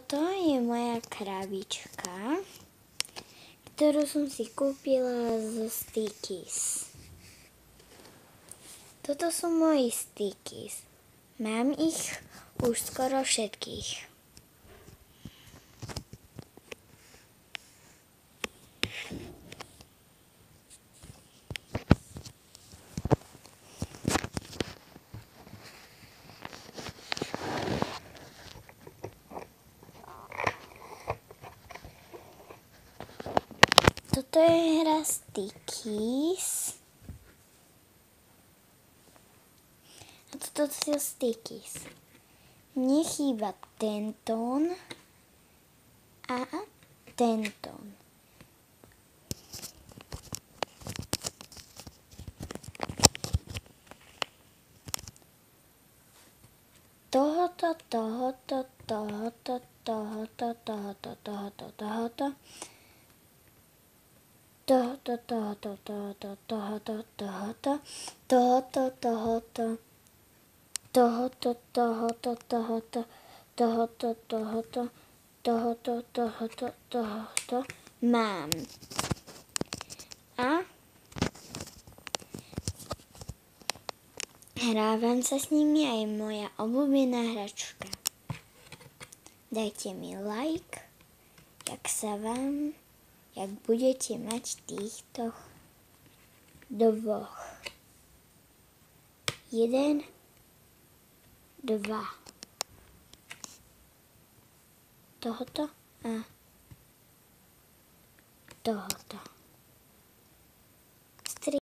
Toto je moja krabička, ktorú som si kúpila zo Stickies. Toto sú moji Stickies. Mám ich už skoro všetkých. Toto je hra Stickies. A toto sú Stickies. Mne chýba ten tón a ten tón. Tohoto. Mám. A hrávam sa s nimi aj moja obľúbená hračka. Dajte mi like, jak budete mať týchto dvoch. 1, 2. Tohoto a tohoto.